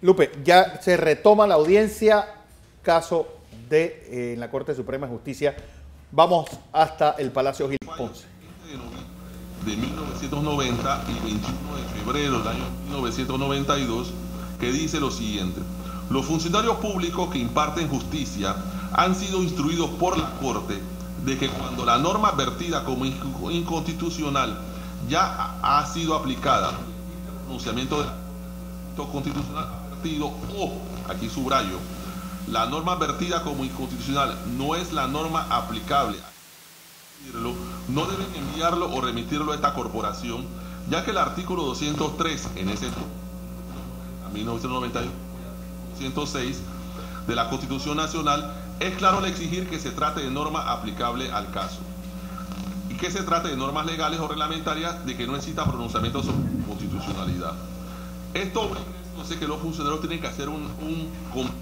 Lupe, ya se retoma la audiencia, caso de en la Corte Suprema de Justicia. Vamos hasta el Palacio Gil Ponce. De 1990 y 21 de febrero del año 1992, que dice lo siguiente: los funcionarios públicos que imparten justicia han sido instruidos por la Corte de que cuando la norma advertida como inconstitucional ya ha sido aplicada, el pronunciamiento del constitucional advertido, o, aquí subrayo, la norma advertida como inconstitucional no es la norma aplicable, no deben enviarlo o remitirlo a esta corporación, ya que el artículo 203 en ese 1991 106 de la Constitución Nacional es claro al exigir que se trate de norma aplicable al caso y que se trate de normas legales o reglamentarias de que no necesita pronunciamiento sobre constitucionalidad. Esto obliga entonces que los funcionarios tienen que hacer un control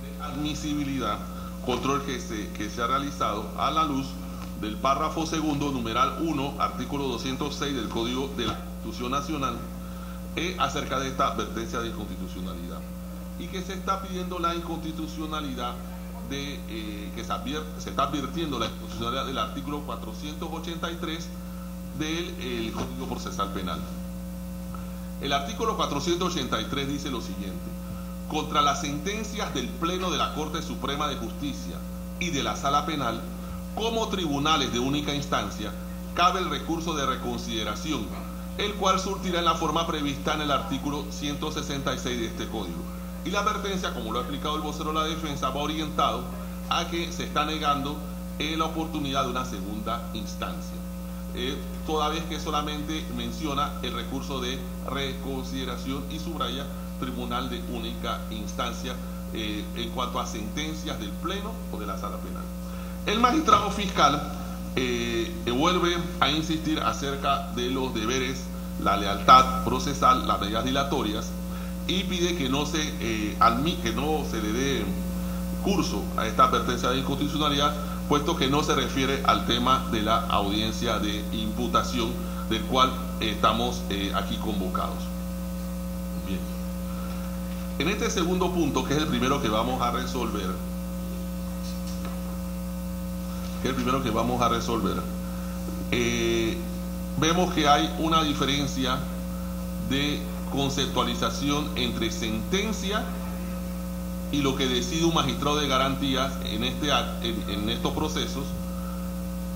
de admisibilidad, control que se ha realizado a la luz del párrafo segundo, numeral 1, artículo 206 del Código de la Constitución Nacional, acerca de esta advertencia de inconstitucionalidad, y que se está pidiendo la inconstitucionalidad que se está advirtiendo la inconstitucionalidad del artículo 483 del Código Procesal Penal. El artículo 483 dice lo siguiente: contra las sentencias del Pleno de la Corte Suprema de Justicia y de la Sala Penal, como tribunales de única instancia, cabe el recurso de reconsideración, el cual surtirá en la forma prevista en el artículo 166 de este código. Y la advertencia, como lo ha explicado el vocero de la defensa, va orientado a que se está negando la oportunidad de una segunda instancia, toda vez que solamente menciona el recurso de reconsideración y subraya tribunal de única instancia en cuanto a sentencias del Pleno o de la Sala Penal. El magistrado fiscal vuelve a insistir acerca de los deberes, la lealtad procesal, las medidas dilatorias, y pide que no se le dé curso a esta advertencia de inconstitucionalidad, puesto que no se refiere al tema de la audiencia de imputación, del cual estamos aquí convocados. Bien. En este segundo punto, que es el primero que vamos a resolver, vemos que hay una diferencia de conceptualización entre sentencia y lo que decide un magistrado de garantías en estos procesos,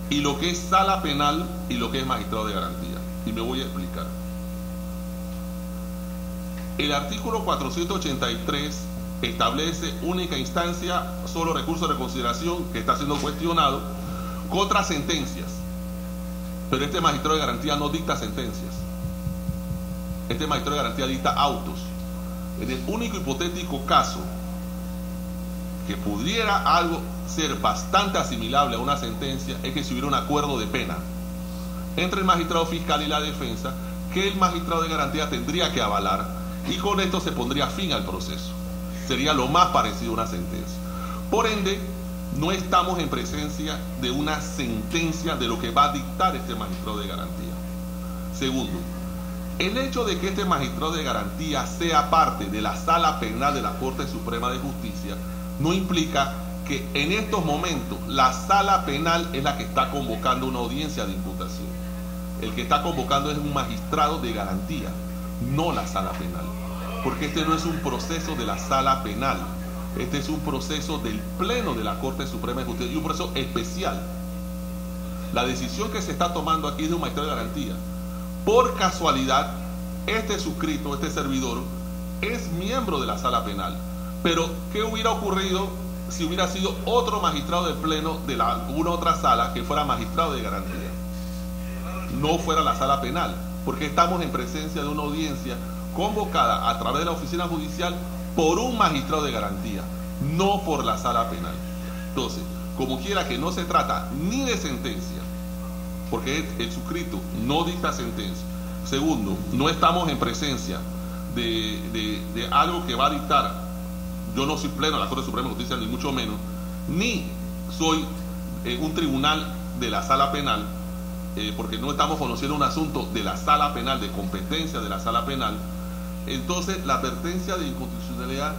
y lo que es sala penal y lo que es magistrado de garantías. Y me voy a explicar. El artículo 483 establece única instancia, solo recurso de reconsideración, que está siendo cuestionado, contra sentencias. Pero este magistrado de garantía no dicta sentencias. Este magistrado de garantía dicta autos. En el único hipotético caso que pudiera algo ser bastante asimilable a una sentencia es que si hubiera un acuerdo de pena entre el magistrado fiscal y la defensa, que el magistrado de garantía tendría que avalar, y con esto se pondría fin al proceso. Sería lo más parecido a una sentencia. Por ende, no estamos en presencia de una sentencia de lo que va a dictar este magistrado de garantía. Segundo, el hecho de que este magistrado de garantía sea parte de la Sala Penal de la Corte Suprema de Justicia no implica que en estos momentos la Sala Penal es la que está convocando una audiencia de imputación. El que está convocando es un magistrado de garantía, no la Sala Penal, porque este no es un proceso de la Sala Penal, este es un proceso del Pleno de la Corte Suprema de Justicia y un proceso especial. La decisión que se está tomando aquí es de un magistrado de garantía. Por casualidad, este suscrito, este servidor, es miembro de la Sala Penal. Pero, ¿qué hubiera ocurrido si hubiera sido otro magistrado del Pleno de alguna otra sala que fuera magistrado de garantía? No fuera la Sala Penal, porque estamos en presencia de una audiencia convocada a través de la oficina judicial por un magistrado de garantía, no por la Sala Penal. Entonces, como quiera que no se trata ni de sentencia, porque el suscrito no dicta sentencia. Segundo, no estamos en presencia de algo que va a dictar. Yo no soy pleno de la Corte Suprema de Justicia, ni mucho menos, ni soy un tribunal de la Sala Penal, porque no estamos conociendo un asunto de la Sala Penal, de competencia de la Sala Penal. entonces la advertencia de inconstitucionalidad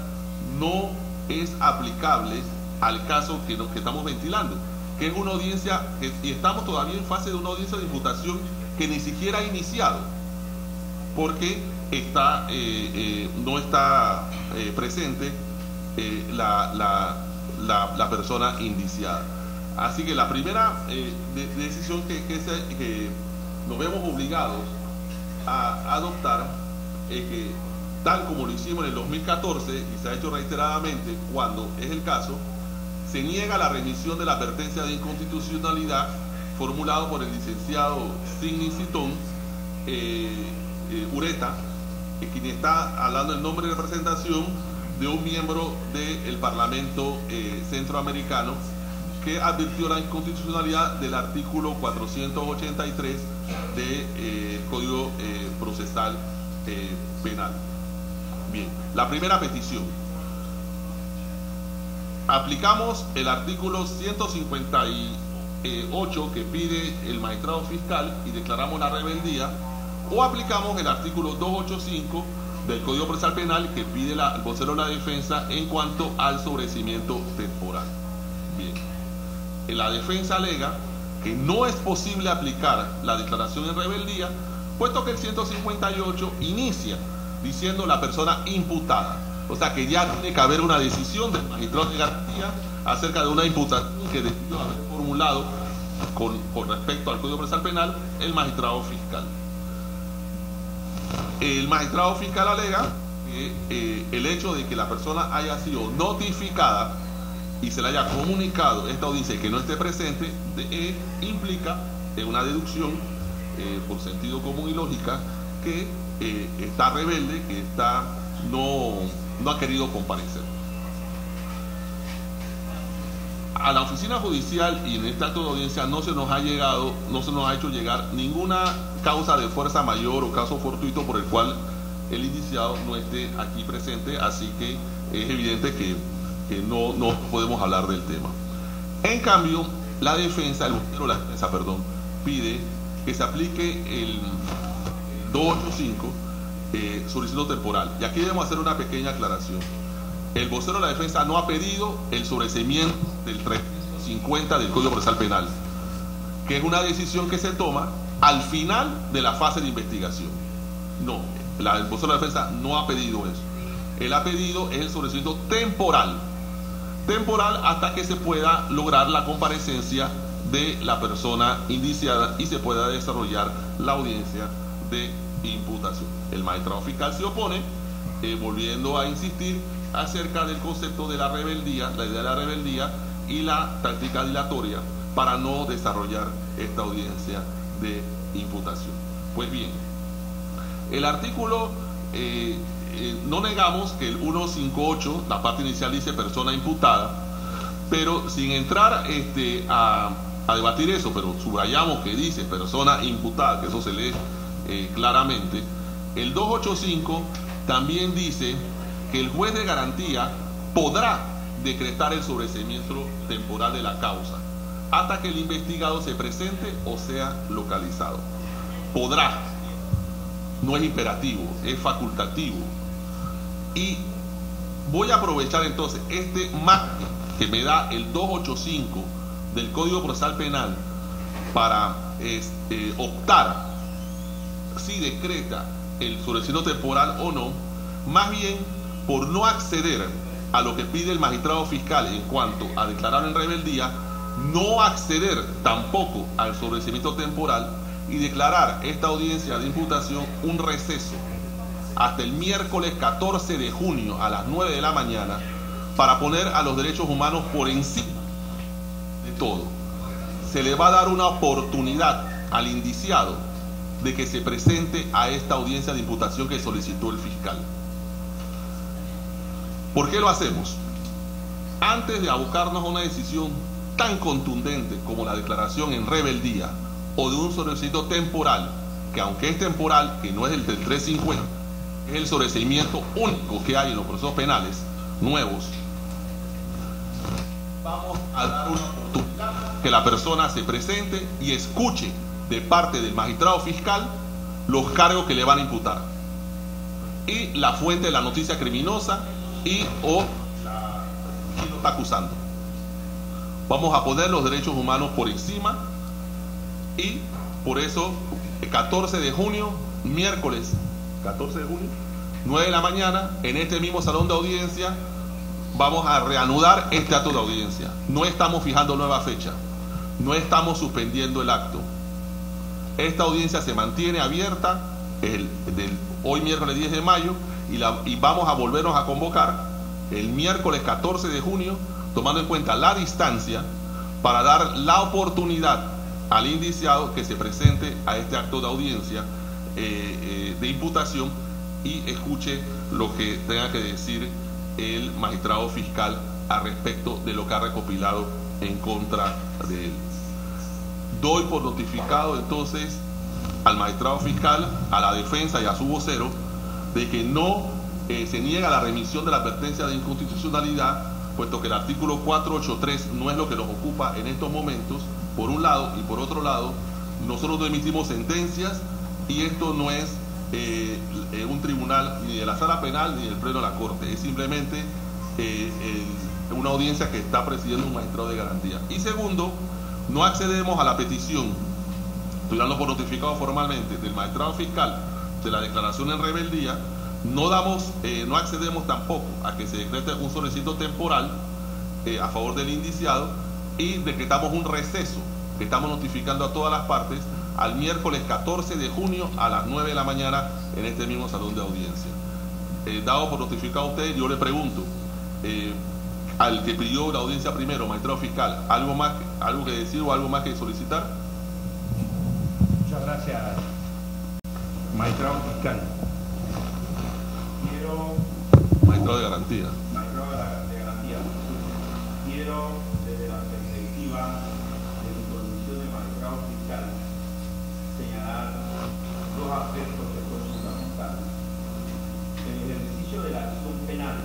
no es aplicable al caso que estamos ventilando, que es una audiencia, y estamos todavía en fase de una audiencia de imputación que ni siquiera ha iniciado, porque no está presente la persona indiciada. Así que la primera decisión que nos vemos obligados a adoptar es que, tal como lo hicimos en el 2014 y se ha hecho reiteradamente cuando es el caso, se niega la remisión de la advertencia de inconstitucionalidad formulado por el licenciado Sidney Citón Ureta, quien está hablando en nombre de representación de un miembro del Parlamento Centroamericano, que advirtió la inconstitucionalidad del artículo 483 del Código Procesal Penal. Bien, la primera petición. Aplicamos el artículo 158 que pide el magistrado fiscal y declaramos la rebeldía, o aplicamos el artículo 285 del Código Procesal Penal que pide el vocero de la defensa en cuanto al sobreseimiento temporal. Bien, la defensa alega que no es posible aplicar la declaración en rebeldía, puesto que el 158 inicia diciendo la persona imputada. O sea que ya tiene que haber una decisión del magistrado de garantía acerca de una imputación que debió haber formulado con respecto al Código Procesal Penal el magistrado fiscal. El magistrado fiscal alega que el hecho de que la persona haya sido notificada y se le haya comunicado esta audiencia que no esté presente implica una deducción por sentido común y lógica que está rebelde, que no ha querido comparecer. A la oficina judicial y en este acto de audiencia no se nos ha hecho llegar ninguna causa de fuerza mayor o caso fortuito por el cual el indiciado no esté aquí presente, así que es evidente que no podemos hablar del tema. En cambio, la defensa pide que se aplique el 285 solicitud temporal. Y aquí debemos hacer una pequeña aclaración. El vocero de la defensa no ha pedido el sobreseimiento del 350 del Código Procesal Penal, que es una decisión que se toma al final de la fase de investigación. No, el vocero de la defensa no ha pedido eso. Él ha pedido el sobreseimiento temporal hasta que se pueda lograr la comparecencia de la persona indiciada y se pueda desarrollar la audiencia de imputación. El magistrado fiscal se opone, volviendo a insistir acerca del concepto de la rebeldía, la idea de la rebeldía y la táctica dilatoria para no desarrollar esta audiencia de imputación. Pues bien, el artículo, no negamos que el 158, la parte inicial dice persona imputada, pero sin entrar a debatir eso, pero subrayamos que dice persona imputada, que eso se lee claramente. El 285 también dice que el juez de garantía podrá decretar el sobreseimiento temporal de la causa hasta que el investigado se presente o sea localizado. Podrá, no es imperativo, es facultativo. Y voy a aprovechar entonces este margen que me da el 285 del Código Procesal Penal para optar si decreta el sobreseimiento temporal o no, más bien por no acceder a lo que pide el magistrado fiscal en cuanto a declarar en rebeldía, no acceder tampoco al sobreseimiento temporal y declarar esta audiencia de imputación un receso hasta el miércoles 14 de junio a las 9 de la mañana para poner a los derechos humanos por encima de todo. Se le va a dar una oportunidad al indiciado de que se presente a esta audiencia de imputación que solicitó el fiscal. ¿Por qué lo hacemos? Antes de abocarnos a una decisión tan contundente como la declaración en rebeldía o de un sobreseimiento temporal, que aunque es temporal, que no es el del 350, es el sobreseimiento único que hay en los procesos penales nuevos, vamos a dar una oportunidad que la persona se presente y escuche de parte del magistrado fiscal los cargos que le van a imputar. y la fuente de la noticia criminosa y o quien lo está acusando. Vamos a poner los derechos humanos por encima y por eso el 14 de junio, miércoles 14 de junio, 9 de la mañana, en este mismo salón de audiencia, vamos a reanudar este acto de audiencia. No estamos fijando nueva fecha, no estamos suspendiendo el acto. Esta audiencia se mantiene abierta hoy miércoles 10 de mayo y vamos a volvernos a convocar el miércoles 14 de junio, tomando en cuenta la distancia, para dar la oportunidad al indiciado que se presente a este acto de audiencia de imputación y escuche lo que tenga que decir el magistrado fiscal al respecto de lo que ha recopilado en contra de él. Doy por notificado entonces al magistrado fiscal, a la defensa y a su vocero de que no se niega la remisión de la advertencia de inconstitucionalidad, puesto que el artículo 483 no es lo que nos ocupa en estos momentos, por un lado, y por otro lado, nosotros no emitimos sentencias y esto no es un tribunal ni de la sala penal ni del pleno de la corte, es simplemente una audiencia que está presidiendo un magistrado de garantía. Y segundo, no accedemos a la petición, estoy dando por notificado formalmente, del magistrado fiscal de la declaración en rebeldía. No accedemos tampoco a que se decrete un solicito temporal a favor del indiciado y decretamos un receso que estamos notificando a todas las partes al miércoles 14 de junio a las 9 de la mañana en este mismo salón de audiencia. Dado por notificado a usted, yo le pregunto al que pidió la audiencia primero, magistrado fiscal, algo que decir o algo más que solicitar. Muchas gracias, magistrado fiscal. Magistrado de garantía. Magistrado de garantía. Quiero, desde la perspectiva de mi condición de magistrado fiscal, señalar dos aspectos que son fundamentales. El ejercicio de la acción penal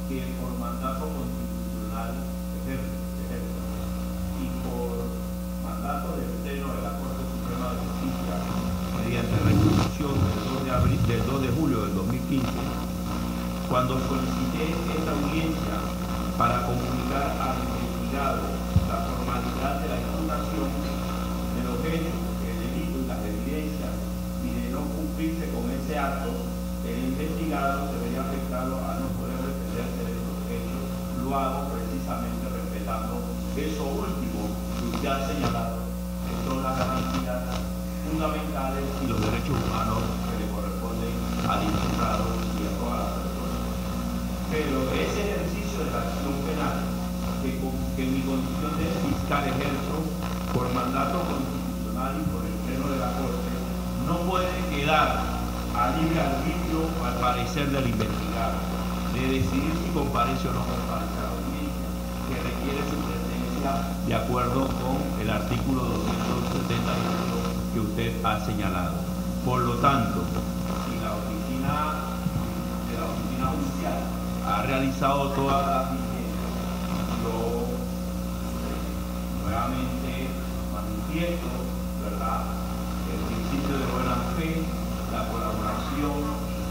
que por mandato constitucional ejerce y por mandato del Pleno de la Corte Suprema de Justicia mediante resolución del 2 de julio del 2015, cuando solicité esta audiencia para comunicar al investigado la formalidad de la imputación de los hechos, el delito y las evidencias, y de no cumplirse con ese acto, el investigado se vería afectado a no poder defenderse de estos hechos. Lo hago precisamente respetando eso último que usted ha señalado, que son las garantías fundamentales y los derechos humanos que le corresponden al imputado y a todas las personas. Pero ese ejercicio de la acción penal que en mi condición de fiscal ejerzo por mandato constitucional y por el Pleno de la Corte no puede quedar a libre arbitrio o al parecer del investigado de decidir si comparece o no comparece a la audiencia, que requiere su presencia de acuerdo con el artículo 278 que usted ha señalado. Por lo tanto, si la oficina judicial ha realizado todas las diligencias, yo nuevamente manifiesto, ¿verdad?, el principio de buena fe, la colaboración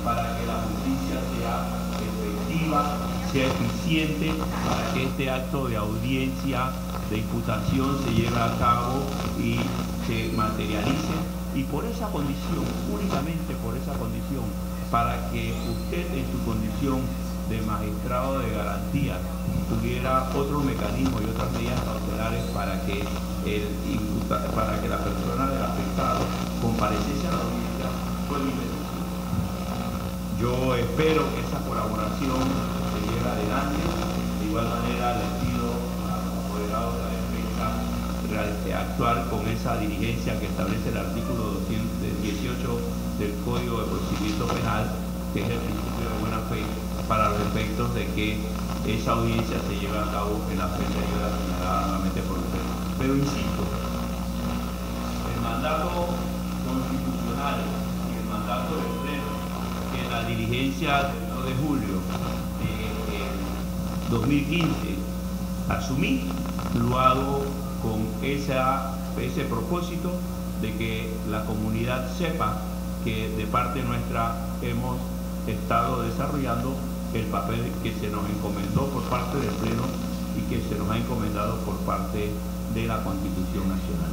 para que la justicia sea efectiva, sea eficiente, para que este acto de audiencia de imputación se lleve a cabo y se materialice, y por esa condición, únicamente por esa condición, para que usted en su condición de magistrado de garantía tuviera otro mecanismo y otras medidas cautelares para que la persona del afectado compareciese a la audiencia, fue mi petición. Yo espero que esa colaboración se lleve adelante. De igual manera le pido a los apoderados de la defensa actuar con esa diligencia que establece el artículo 218 del Código de Procedimiento Penal, que es el principio de buena fe, para los efectos de que esa audiencia se lleve a cabo en la fecha señalada nuevamente por usted. Pero insisto, el mandato constitucional y el mandato del Pleno, que en la diligencia del 2 de julio de 2015 asumí, lo hago con ese propósito de que la comunidad sepa que de parte nuestra hemos estado desarrollando el papel que se nos encomendó por parte del Pleno y que se nos ha encomendado por parte de la Constitución Nacional.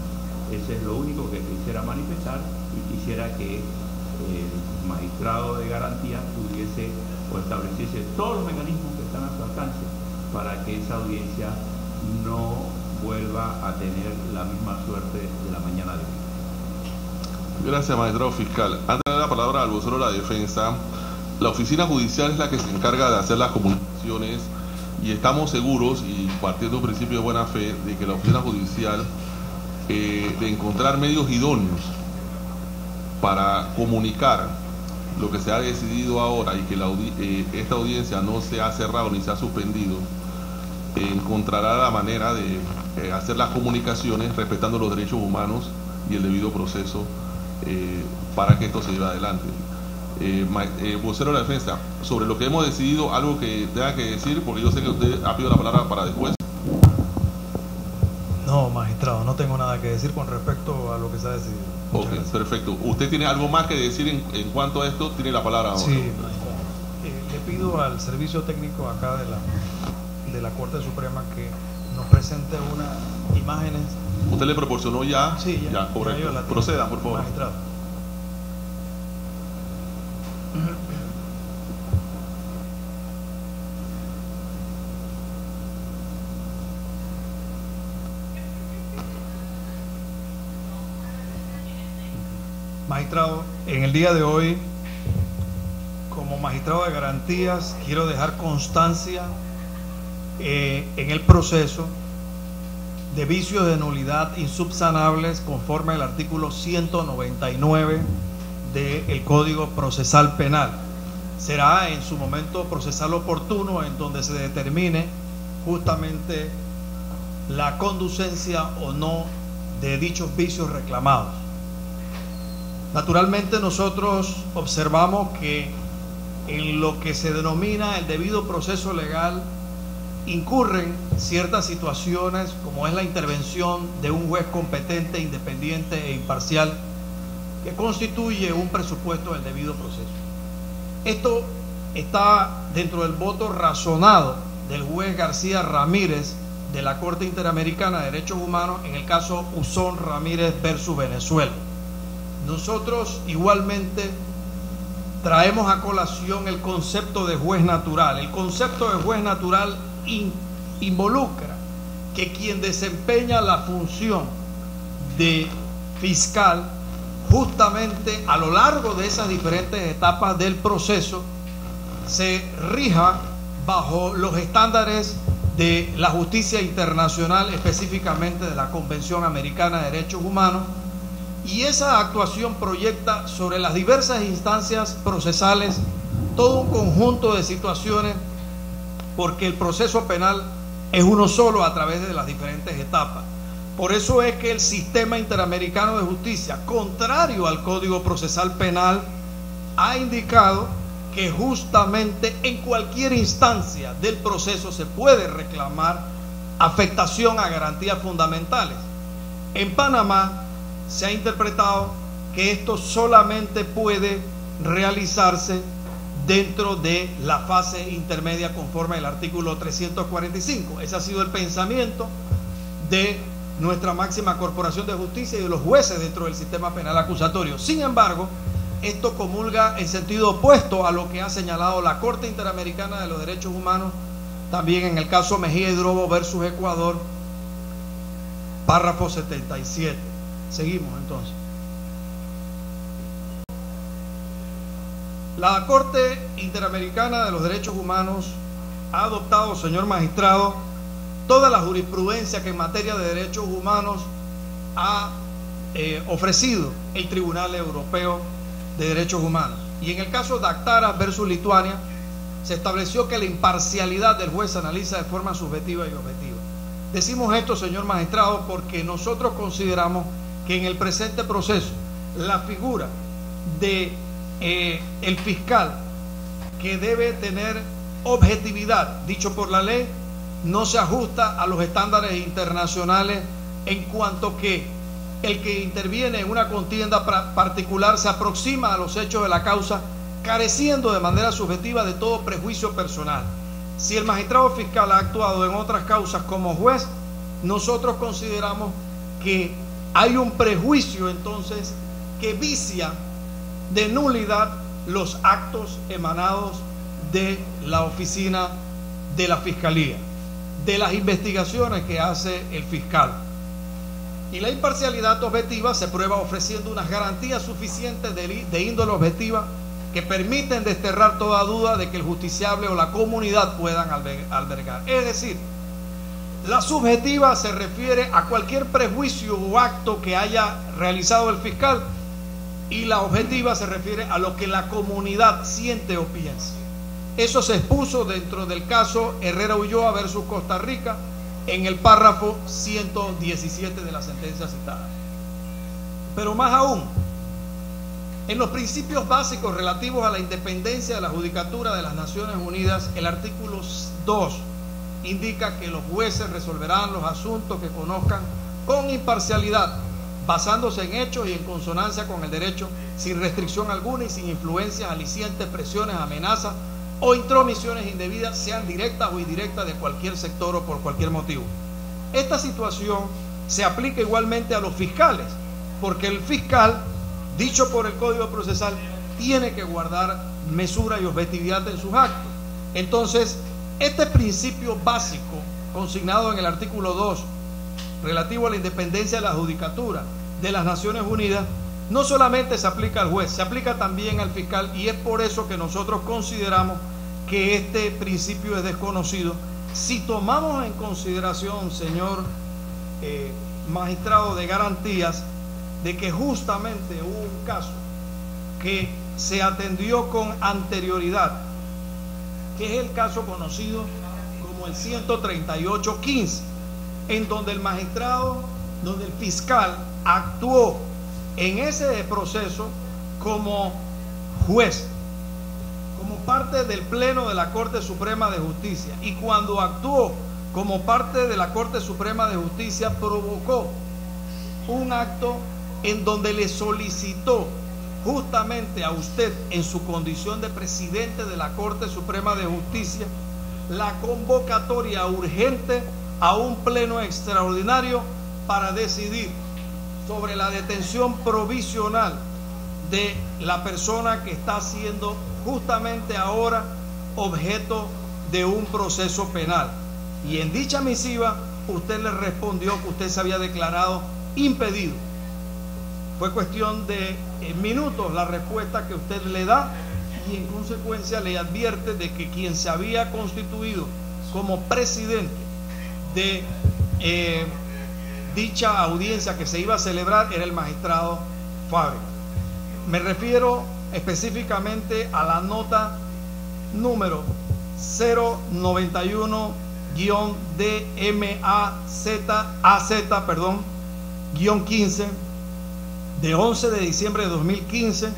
Ese es lo único que quisiera manifestar y quisiera que el magistrado de garantía pudiese o estableciese todos los mecanismos que están a su alcance para que esa audiencia no vuelva a tener la misma suerte de la mañana de hoy. Gracias, magistrado fiscal. Antes de dar la palabra al vocero de la defensa, la oficina judicial es la que se encarga de hacer las comunicaciones y estamos seguros, y partiendo de un principio de buena fe, de que la oficina judicial de encontrar medios idóneos para comunicar lo que se ha decidido ahora y que esta audiencia no se ha cerrado ni se ha suspendido, encontrará la manera de hacer las comunicaciones respetando los derechos humanos y el debido proceso para que esto se lleve adelante. Vocero de la defensa, sobre lo que hemos decidido, algo que tenga que decir, porque yo sé que usted ha pedido la palabra para después. No, magistrado, no tengo nada que decir con respecto a lo que se ha decidido. Ok, perfecto. ¿Usted tiene algo más que decir en cuanto a esto? Tiene la palabra ahora. Sí, magistrado. Le pido al servicio técnico acá de la Corte Suprema que nos presente unas imágenes. ¿Usted le proporcionó ya? Sí, ya correcto. Ya procedan, por favor. Magistrado. Magistrado, en el día de hoy, como magistrado de garantías, quiero dejar constancia en el proceso de vicios de nulidad insubsanables conforme al artículo 199 del Código Procesal Penal. Será en su momento procesal oportuno en donde se determine justamente la conducencia o no de dichos vicios reclamados. Naturalmente nosotros observamos que en lo que se denomina el debido proceso legal incurren ciertas situaciones como es la intervención de un juez competente, independiente e imparcial que constituye un presupuesto del debido proceso. Esto está dentro del voto razonado del juez García Ramírez de la Corte Interamericana de Derechos Humanos en el caso Uzón Ramírez versus Venezuela. Nosotros igualmente traemos a colación el concepto de juez natural. El concepto de juez natural involucra que quien desempeña la función de fiscal justamente a lo largo de esas diferentes etapas del proceso se rija bajo los estándares de la justicia internacional, específicamente de la Convención Americana de Derechos Humanos, y esa actuación proyecta sobre las diversas instancias procesales todo un conjunto de situaciones, porque el proceso penal es uno solo a través de las diferentes etapas. Por eso es que el sistema interamericano de justicia, contrario al Código Procesal Penal, ha indicado que justamente en cualquier instancia del proceso se puede reclamar afectación a garantías fundamentales. En Panamá se ha interpretado que esto solamente puede realizarse dentro de la fase intermedia conforme al artículo 345. Ese ha sido el pensamiento de nuestra máxima corporación de justicia y de los jueces dentro del sistema penal acusatorio. Sin embargo, esto comulga en sentido opuesto a lo que ha señalado la Corte Interamericana de los Derechos Humanos, también en el caso Mejía y Drobo versus Ecuador, párrafo 77. Seguimos entonces. La Corte Interamericana de los Derechos Humanos ha adoptado, señor magistrado, toda la jurisprudencia que en materia de derechos humanos ha ofrecido el Tribunal Europeo de Derechos Humanos. Y en el caso de Actara versus Lituania, se estableció que la imparcialidad del juez se analiza de forma subjetiva y objetiva. Decimos esto, señor magistrado, porque nosotros consideramos que en el presente proceso la figura de el fiscal, que debe tener objetividad, dicho por la ley, no se ajusta a los estándares internacionales, en cuanto que el que interviene en una contienda particular se aproxima a los hechos de la causa careciendo de manera subjetiva de todo prejuicio personal. Si el magistrado fiscal ha actuado en otras causas como juez, nosotros consideramos que hay un prejuicio entonces que vicia de nulidad los actos emanados de la oficina de la Fiscalía, de las investigaciones que hace el fiscal. Y la imparcialidad objetiva se prueba ofreciendo unas garantías suficientes de índole objetiva que permiten desterrar toda duda de que el justiciable o la comunidad puedan albergar. Es decir, la subjetiva se refiere a cualquier prejuicio o acto que haya realizado el fiscal, y la objetiva se refiere a lo que la comunidad siente o piensa. Eso se expuso dentro del caso Herrera Ulloa versus Costa Rica en el párrafo 117 de la sentencia citada. Pero más aún, en los principios básicos relativos a la independencia de la Judicatura de las Naciones Unidas, el artículo 2 indica que los jueces resolverán los asuntos que conozcan con imparcialidad, basándose en hechos y en consonancia con el derecho, sin restricción alguna y sin influencias, alicientes, presiones, amenazas o intromisiones indebidas, sean directas o indirectas, de cualquier sector o por cualquier motivo. Esta situación se aplica igualmente a los fiscales, porque el fiscal, dicho por el Código Procesal, tiene que guardar mesura y objetividad en sus actos. Entonces, este principio básico consignado en el artículo 2 relativo a la independencia de la Judicatura de las Naciones Unidas no solamente se aplica al juez, se aplica también al fiscal, y es por eso que nosotros consideramos que este principio es desconocido. Si tomamos en consideración, señor magistrado de garantías, de que justamente hubo un caso que se atendió con anterioridad, que es el caso conocido como el 138-15, en donde el magistrado, donde el fiscal actuó en ese proceso como juez, como parte del Pleno de la Corte Suprema de Justicia, y cuando actuó como parte de la Corte Suprema de Justicia provocó un acto en donde le solicitó justamente a usted, en su condición de presidente de la Corte Suprema de Justicia, la convocatoria urgente a un pleno extraordinario para decidir sobre la detención provisional de la persona que está siendo justamente ahora objeto de un proceso penal. Y en dicha misiva usted le respondió que usted se había declarado impedido. Fue cuestión de minutos la respuesta que usted le da, y en consecuencia le advierte de que quien se había constituido como presidente de dicha audiencia que se iba a celebrar era el magistrado Fábrega. Me refiero específicamente a la nota número 091-DMAZ-15 de 11 de diciembre de 2015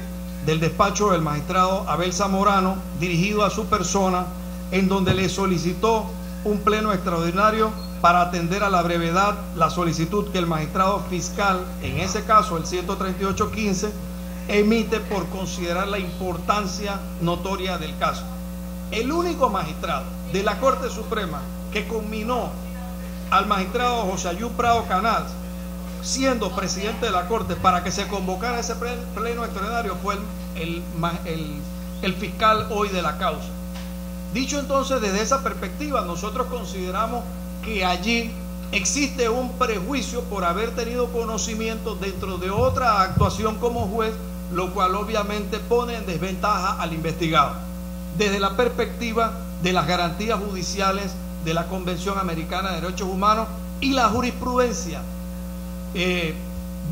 del despacho del magistrado Abel Zamorano, dirigido a su persona, en donde le solicitó un pleno extraordinario para atender a la brevedad la solicitud que el magistrado fiscal, en ese caso el 138-15, emite por considerar la importancia notoria del caso. El único magistrado de la Corte Suprema que conminó al magistrado José Ayub Prado Canals, siendo presidente de la Corte, para que se convocara ese pleno extraordinario fue el fiscal hoy de la causa. Dicho entonces, desde esa perspectiva, nosotros consideramos que allí existe un prejuicio por haber tenido conocimiento dentro de otra actuación como juez, lo cual obviamente pone en desventaja al investigado desde la perspectiva de las garantías judiciales de la Convención Americana de Derechos Humanos y la jurisprudencia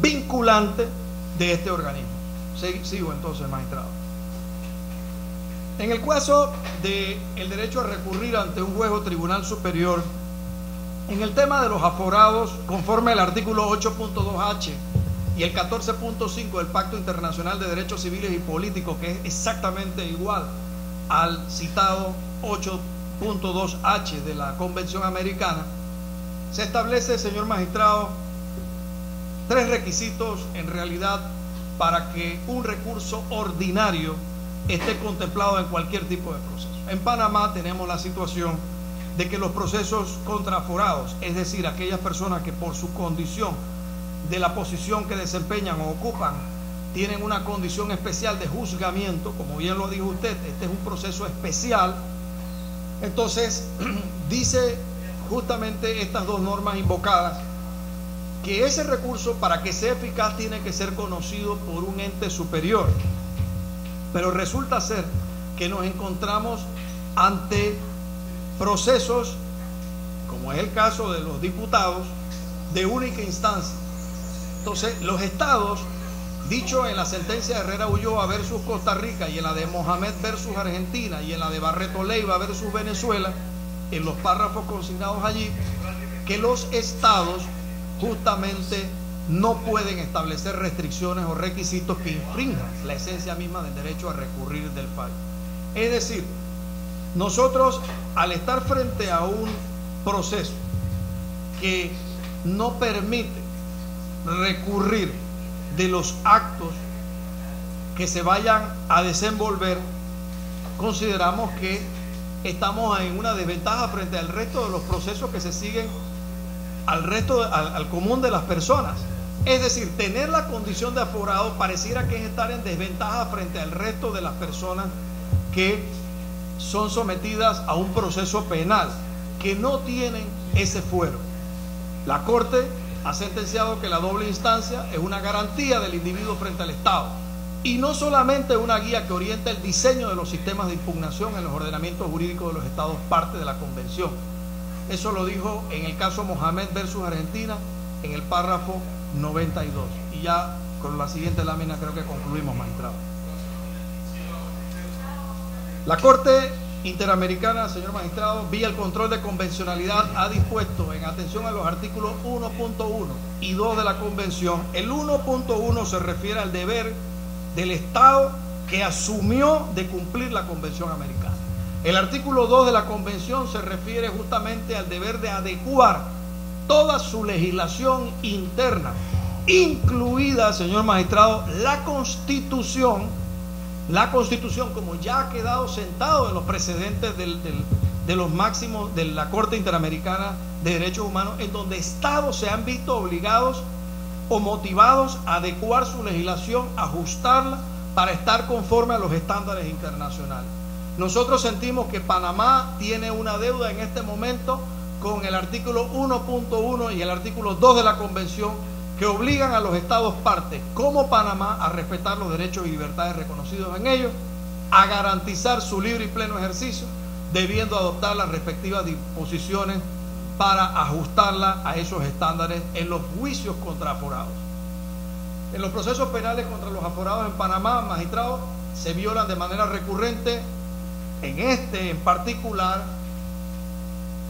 vinculante de este organismo. Sigo entonces, magistrado. En el caso del derecho a recurrir ante un juez o tribunal superior, en el tema de los aforados, conforme al artículo 8.2H y el 14.5 del Pacto Internacional de Derechos Civiles y Políticos, que es exactamente igual al citado 8.2H de la Convención Americana, se establece, señor magistrado, 3 requisitos en realidad para que un recurso ordinario esté contemplado en cualquier tipo de proceso. En Panamá tenemos la situación de que los procesos contra aforados, es decir, aquellas personas que por su condición de la posición que desempeñan o ocupan, tienen una condición especial de juzgamiento, como bien lo dijo usted, este es un proceso especial. Entonces, dice justamente estas dos normas invocadas, que ese recurso, para que sea eficaz, tiene que ser conocido por un ente superior. Pero resulta ser que nos encontramos ante procesos, como es el caso de los diputados, de única instancia. Entonces, los estados, dicho en la sentencia de Herrera Ulloa versus Costa Rica, y en la de Mohamed versus Argentina, y en la de Barreto Leiva versus Venezuela, en los párrafos consignados allí, que los estados justamente no pueden establecer restricciones o requisitos que infrinjan la esencia misma del derecho a recurrir del fallo. Es decir, nosotros, al estar frente a un proceso que no permite recurrir de los actos que se vayan a desenvolver, consideramos que estamos en una desventaja frente al resto de los procesos que se siguen al común de las personas. Es decir, tener la condición de aforado pareciera que es estar en desventaja frente al resto de las personas que son sometidas a un proceso penal, que no tienen ese fuero. La Corte ha sentenciado que la doble instancia es una garantía del individuo frente al Estado, y no solamente una guía que orienta el diseño de los sistemas de impugnación en los ordenamientos jurídicos de los Estados parte de la Convención. Eso lo dijo en el caso Mohamed versus Argentina, en el párrafo 92. Y ya con la siguiente lámina creo que concluimos, magistrado. La Corte Interamericana, señor magistrado, vía el control de convencionalidad, ha dispuesto, en atención a los artículos 1.1 y 2 de la Convención, el 1.1 se refiere al deber del Estado que asumió de cumplir la Convención Americana. El artículo 2 de la Convención se refiere justamente al deber de adecuar toda su legislación interna, incluida, señor magistrado, la Constitución, como ya ha quedado sentado en los precedentes de los máximos de la Corte Interamericana de Derechos Humanos, en donde estados se han visto obligados o motivados a adecuar su legislación, ajustarla para estar conforme a los estándares internacionales. Nosotros sentimos que Panamá tiene una deuda en este momento con el artículo 1.1 y el artículo 2 de la Convención, que obligan a los estados partes, como Panamá, a respetar los derechos y libertades reconocidos en ellos, a garantizar su libre y pleno ejercicio, debiendo adoptar las respectivas disposiciones para ajustarla a esos estándares en los juicios contra aforados. En los procesos penales contra los aforados en Panamá, magistrados, se violan de manera recurrente, en este en particular,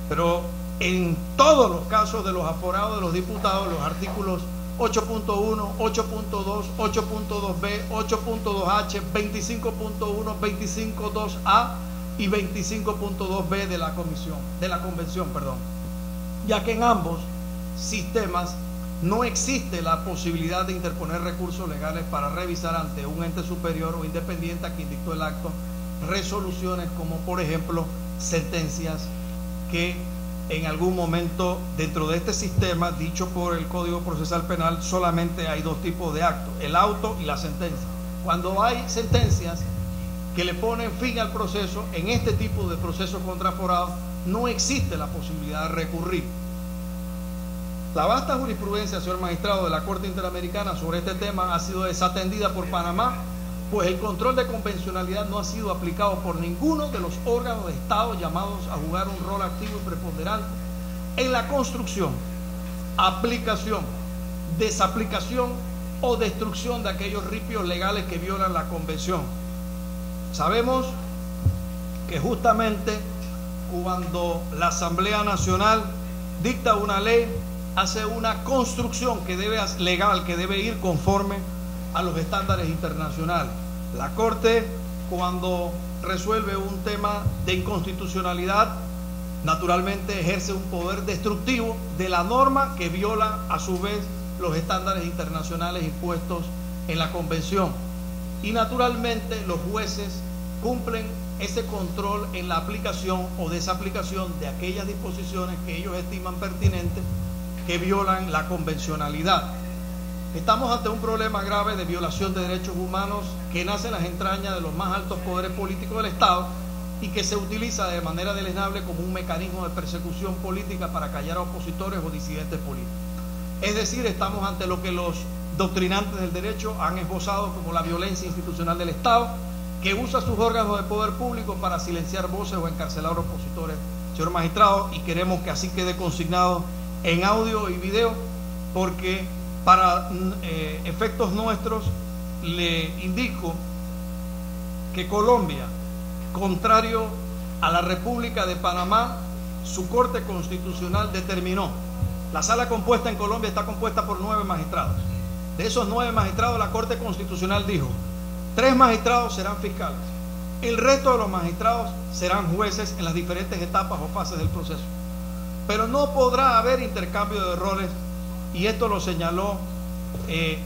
pero en todos los casos de los aforados de los diputados, los artículos 8.1, 8.2, 8.2b, 8.2h, 25.1, 25.2a y 25.2b de la Convención, ya que en ambos sistemas no existe la posibilidad de interponer recursos legales para revisar ante un ente superior o independiente a quien dictó el acto resoluciones como, por ejemplo, sentencias que en algún momento dentro de este sistema dicho por el Código Procesal Penal solamente hay dos tipos de actos, el auto y la sentencia. Cuando hay sentencias que le ponen fin al proceso, en este tipo de procesos contra aforados no existe la posibilidad de recurrir. La vasta jurisprudencia, señor magistrado, de la Corte Interamericana sobre este tema ha sido desatendida por Panamá, pues el control de convencionalidad no ha sido aplicado por ninguno de los órganos de Estado llamados a jugar un rol activo y preponderante en la construcción, aplicación, desaplicación o destrucción de aquellos ripios legales que violan la Convención. Sabemos que justamente cuando la Asamblea Nacional dicta una ley, hace una construcción legal que debe ir conforme a los estándares internacionales. La Corte, cuando resuelve un tema de inconstitucionalidad, naturalmente ejerce un poder destructivo de la norma que viola a su vez los estándares internacionales impuestos en la Convención. y naturalmente los jueces cumplen ese control en la aplicación o desaplicación de aquellas disposiciones que ellos estiman pertinentes que violan la convencionalidad. Estamos ante un problema grave de violación de derechos humanos que nace en las entrañas de los más altos poderes políticos del Estado y que se utiliza de manera deleznable como un mecanismo de persecución política para callar a opositores o disidentes políticos. Es decir, estamos ante lo que los doctrinantes del derecho han esbozado como la violencia institucional del Estado, que usa sus órganos de poder público para silenciar voces o encarcelar opositores. Señor magistrado, y queremos que así quede consignado en audio y video, porque para efectos nuestros le indico que Colombia, contrario a la República de Panamá, su Corte Constitucional determinó, la sala compuesta en Colombia está compuesta por 9 magistrados. De esos 9 magistrados, la Corte Constitucional dijo: 3 magistrados serán fiscales, el resto de los magistrados serán jueces en las diferentes etapas o fases del proceso. Pero no podrá haber intercambio de roles, y esto lo señaló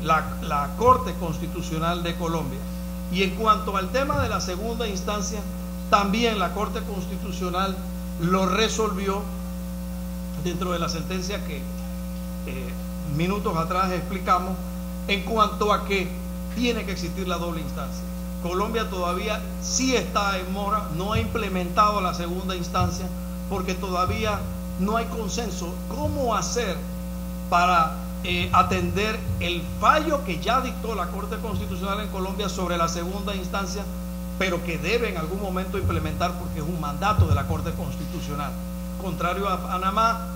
la Corte Constitucional de Colombia. Y en cuanto al tema de la segunda instancia, también la Corte Constitucional lo resolvió dentro de la sentencia que minutos atrás explicamos, en cuanto a que tiene que existir la doble instancia. Colombia todavía sí está en mora, no ha implementado la segunda instancia porque todavía no hay consenso cómo hacer para atender el fallo que ya dictó la Corte Constitucional en Colombia sobre la segunda instancia, pero que debe en algún momento implementar porque es un mandato de la Corte Constitucional. Contrario a Panamá,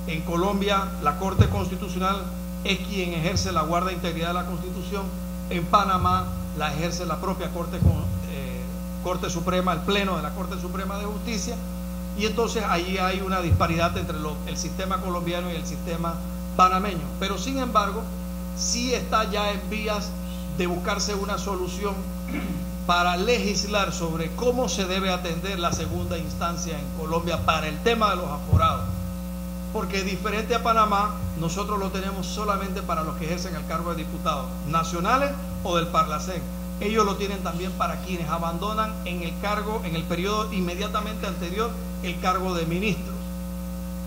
en Colombia la Corte Constitucional es quien ejerce la guarda de integridad de la Constitución. En Panamá la ejerce la propia Corte Suprema, el Pleno de la Corte Suprema de Justicia, y entonces ahí hay una disparidad entre el sistema colombiano y el sistema panameño. Pero sin embargo, sí está ya en vías de buscarse una solución para legislar sobre cómo se debe atender la segunda instancia en Colombia para el tema de los aforados. Porque diferente a Panamá, nosotros lo tenemos solamente para los que ejercen el cargo de diputados nacionales o del Parlacén. Ellos lo tienen también para quienes abandonan en el cargo, en el periodo inmediatamente anterior, el cargo de ministros.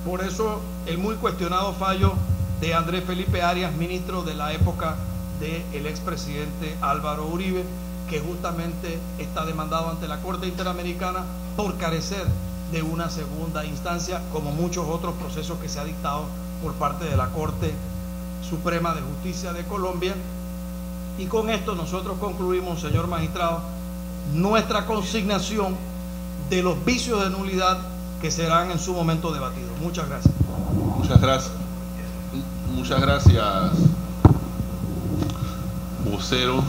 Por eso el muy cuestionado fallo de Andrés Felipe Arias, ministro de la época del expresidente Álvaro Uribe, que justamente está demandado ante la Corte Interamericana por carecer de una segunda instancia, como muchos otros procesos que se ha dictado por parte de la Corte Suprema de Justicia de Colombia. Y con esto nosotros concluimos, señor magistrado, nuestra consignación de los vicios de nulidad que serán en su momento debatidos. Muchas gracias. Muchas gracias. Muchas gracias, vocero.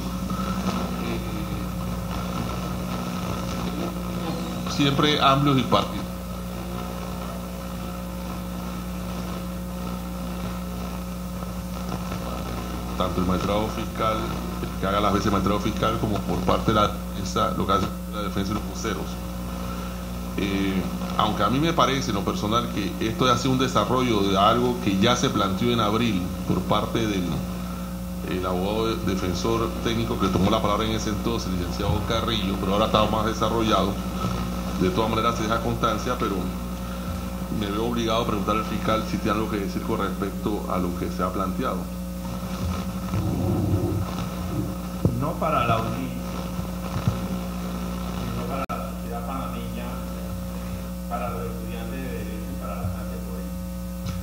Siempre amplios y partidos. Tanto el magistrado fiscal, que haga las veces magistrado fiscal, como por parte de la defensa, lo que hace la defensa y los voceros. Aunque a mí me parece en lo personal que esto ya ha sido un desarrollo de algo que ya se planteó en abril por parte del abogado defensor técnico que tomó la palabra en ese entonces, el licenciado Carrillo, pero ahora está más desarrollado. De todas maneras se deja constancia, pero me veo obligado a preguntar al fiscal si tiene algo que decir con respecto a lo que se ha planteado. No para la audiencia, sino para la sociedad panameña, para los estudiantes de Derecho y para la clase forense.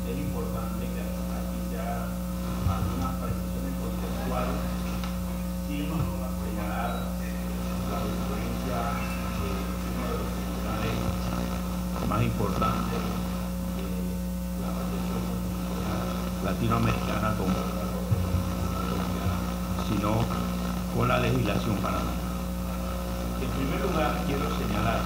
Es importante que aquí se hagan algunas precisiones conceptuales sin señalar la influencia de uno de los tribunales más importantes de la protección constitucional latinoamericana como la Corte Constitucional Colombiana, sino con la legislación panameña. En primer lugar, quiero señalar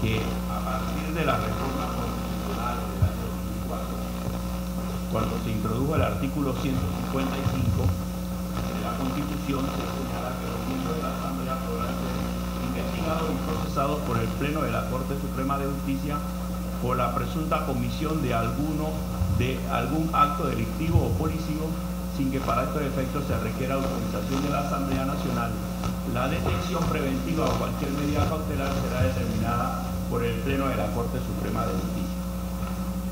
que a partir de la reforma constitucional del año 2004, cuando se introdujo el artículo 155 de la Constitución, se señala que los miembros de la Asamblea podrán ser investigados y procesados por el Pleno de la Corte Suprema de Justicia por la presunta comisión de algún acto delictivo o policivo, sin que para estos efectos se requiera autorización de la Asamblea Nacional, la detención preventiva o cualquier medida cautelar será determinada por el Pleno de la Corte Suprema de Justicia.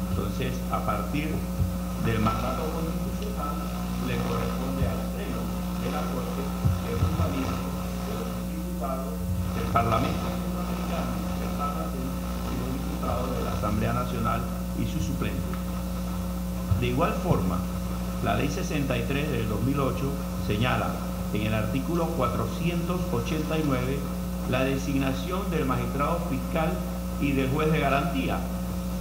Entonces, a partir del mandato constitucional, le corresponde al Pleno de la Corte, que es un miembro de los diputados del Parlamento Centroamericano, del Parlamento y los diputados de la Asamblea Nacional y sus suplentes. De igual forma, la Ley 63 del 2008 señala en el artículo 489 la designación del magistrado fiscal y del juez de garantía,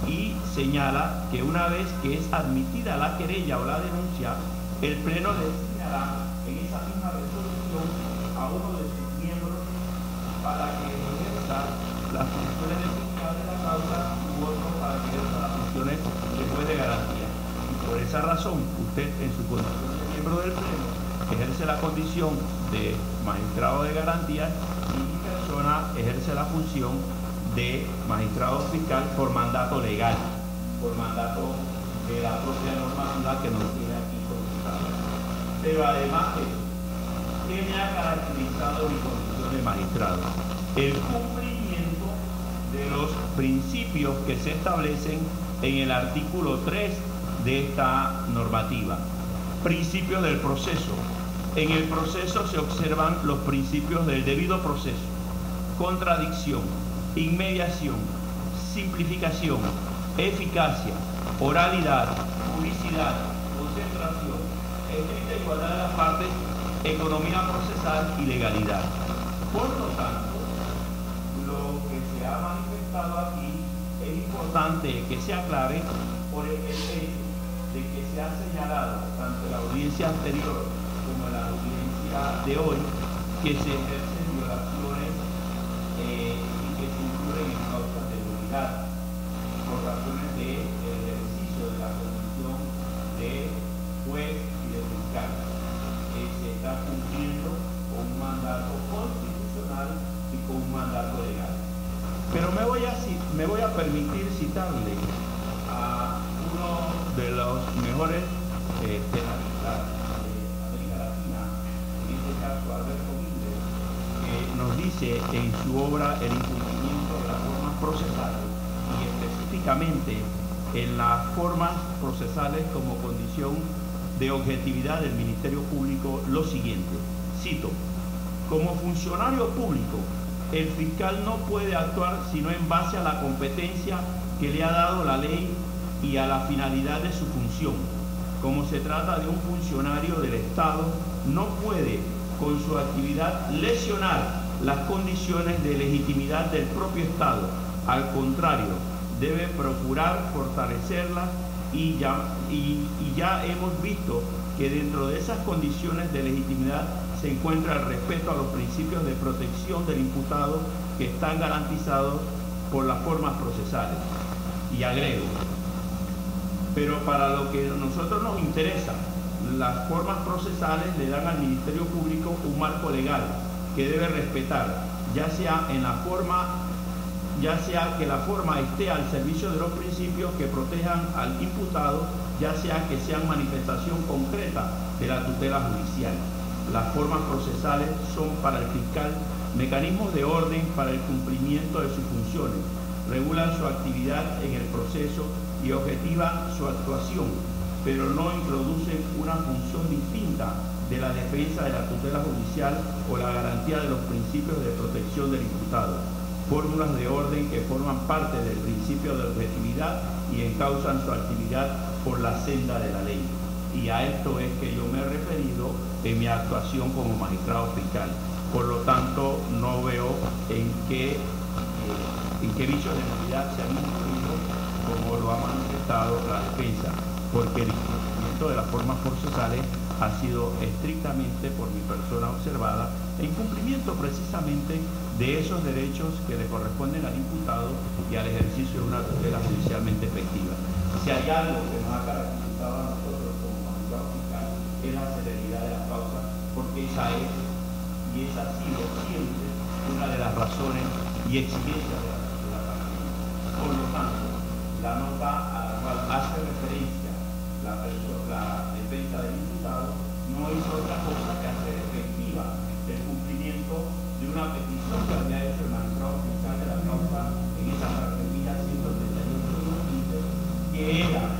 y señala que una vez que es admitida la querella o la denuncia, el Pleno designará en esa misma resolución a uno de sus miembros para que ejerza las funciones de fiscal de la causa u otro para que ejerza las funciones de juez de garantía. Y por esa razón, usted en su condición de miembro del Pleno ejerce la condición de magistrado de garantía y mi persona ejerce la función de magistrado fiscal por mandato legal, por mandato de la propia normativa que nos tiene aquí consultada. Pero además de eso, ¿qué me ha caracterizado mi condición de magistrado? El cumplimiento de los principios que se establecen en el artículo 3 de esta normativa. Principios del proceso. En el proceso se observan los principios del debido proceso, contradicción, inmediación, simplificación, eficacia, oralidad, publicidad, concentración, estricta igualdad de las partes, economía procesal y legalidad. Por lo tanto, lo que se ha manifestado aquí es importante que se aclare por el hecho de que se ha señalado tanto en la audiencia anterior como en la audiencia de hoy que se ejercen violaciones y que se incurren en causas de nulidad por razones de ejercicio de la condición de juez y de fiscal, que se está cumpliendo con un mandato constitucional y con un mandato legal. Pero me voy a permitir citarle a uno de los mejores penalistas de América Latina, en este caso Alberto Miller, que nos dice en su obra El incumplimiento de las formas procesales, y específicamente en las formas procesales como condición de objetividad del Ministerio Público, lo siguiente, cito: como funcionario público, el fiscal no puede actuar sino en base a la competencia que le ha dado la ley y a la finalidad de su función. Como se trata de un funcionario del Estado, no puede con su actividad lesionar las condiciones de legitimidad del propio Estado. Al contrario, debe procurar fortalecerlas y ya hemos visto que dentro de esas condiciones de legitimidad se encuentra el respeto a los principios de protección del imputado que están garantizados por las formas procesales. Y agrego, pero para lo que a nosotros nos interesa, las formas procesales le dan al Ministerio Público un marco legal que debe respetar, ya sea que la forma esté al servicio de los principios que protejan al imputado, ya sea que sean manifestación concreta de la tutela judicial. Las formas procesales son para el fiscal mecanismos de orden para el cumplimiento de sus funciones, regulan su actividad en el proceso y objetivan su actuación, pero no introducen una función distinta de la defensa de la tutela judicial o la garantía de los principios de protección del imputado. Fórmulas de orden que forman parte del principio de objetividad y encausan su actividad por la senda de la ley. Y a esto es que yo me he referido en mi actuación como magistrado fiscal. Por lo tanto, no veo en qué vicio de nulidad se han incluido, como lo ha manifestado la defensa, porque el incumplimiento de las formas procesales ha sido estrictamente por mi persona observada, en cumplimiento precisamente de esos derechos que le corresponden al imputado y al ejercicio de una tutela judicialmente efectiva. Si hay algo que nos ha caracterizado a nosotros como magistrado fiscal es la celeridad de las causas, porque esa es y esa ha sido siempre una de las razones y exigencias de la tutela panameña. Por lo tanto, la nota a la cual hace referencia la defensa del imputado que era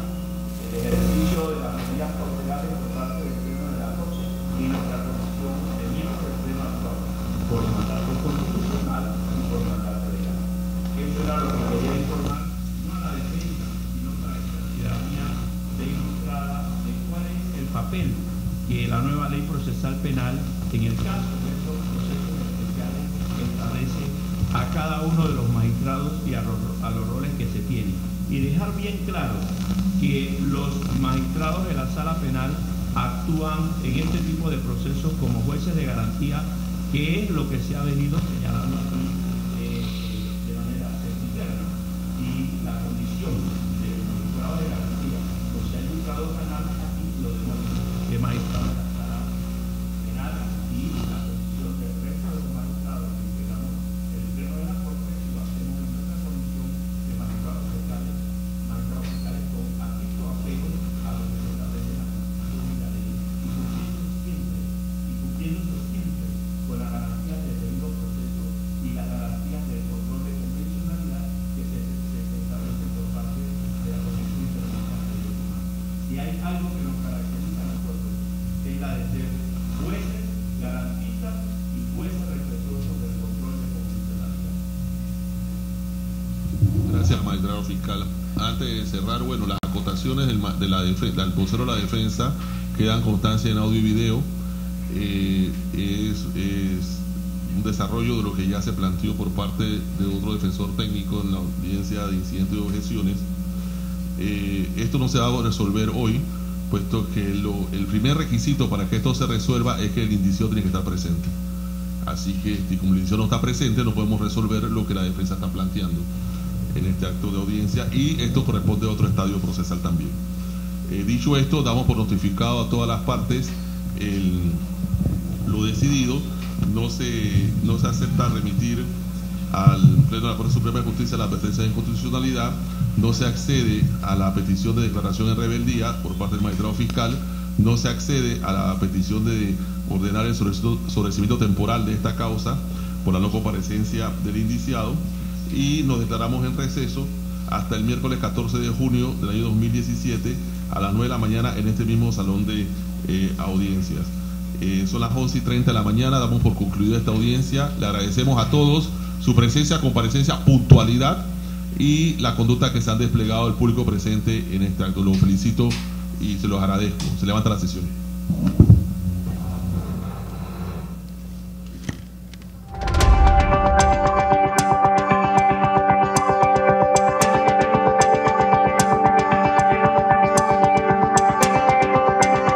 el ejercicio de las medidas cautelares por parte del Pleno de la Corte y nuestra condición de miembros del Pleno actual, por mandato constitucional y por mandato legal. Eso era lo que quería informar, no a la defensa, sino a la ciudadanía de ilustrada de cuál es el papel que la nueva ley procesal penal, en el caso de estos procesos especiales, establece a cada uno de los magistrados y a los roles que se tienen. Y dejar bien claro que los magistrados de la sala penal actúan en este tipo de procesos como jueces de garantía, que es lo que se ha venido señalando aquí de manera externa. Y la condición de los magistrados de garantía, o sea, el juzgado penal aquí lo demuestra, que magistrados de la sala penal y la condición del resto de los magistrados que integramos el Pleno de la Corte, y lo hacemos en nuestra condición de magistrados fiscales con activo apego a lo que se establece en la Constitución y la ley, y cumpliéndose siempre con las garantías del debido proceso y las garantías del control de convencionalidad que se establecen por parte de la Comisión Interamericana de Derechos Humanos. Si hay algo que nos caracteriza a nosotros, es la de ser jueces, garantistas y jueces respetuosos del control de convencionalidad. Gracias, magistrado fiscal. Antes de cerrar, bueno, las acotaciones del vocero de la defensa quedan constancia en audio y video. Es un desarrollo de lo que ya se planteó por parte de otro defensor técnico en la audiencia de incidentes y objeciones. Esto no se va a resolver hoy, puesto que el primer requisito para que esto se resuelva es que el indiciado tiene que estar presente. Así que, si como el indiciado no está presente, no podemos resolver lo que la defensa está planteando en este acto de audiencia, y esto corresponde a otro estadio procesal también. Dicho esto, damos por notificado a todas las partes lo decidido. No se acepta remitir al Pleno de la Corte Suprema de Justicia la advertencia de inconstitucionalidad, no se accede a la petición de declaración en rebeldía por parte del magistrado fiscal, no se accede a la petición de ordenar el sobreseimiento temporal de esta causa por la no comparecencia del indiciado, y nos declaramos en receso hasta el miércoles 14 de junio del año 2017 a las 9 de la mañana en este mismo salón de audiencias. Son las 11:30 de la mañana, damos por concluida esta audiencia. Le agradecemos a todos su presencia, comparecencia, puntualidad y la conducta que se han desplegado el público presente en este acto. Los felicito y se los agradezco. Se levanta la sesión.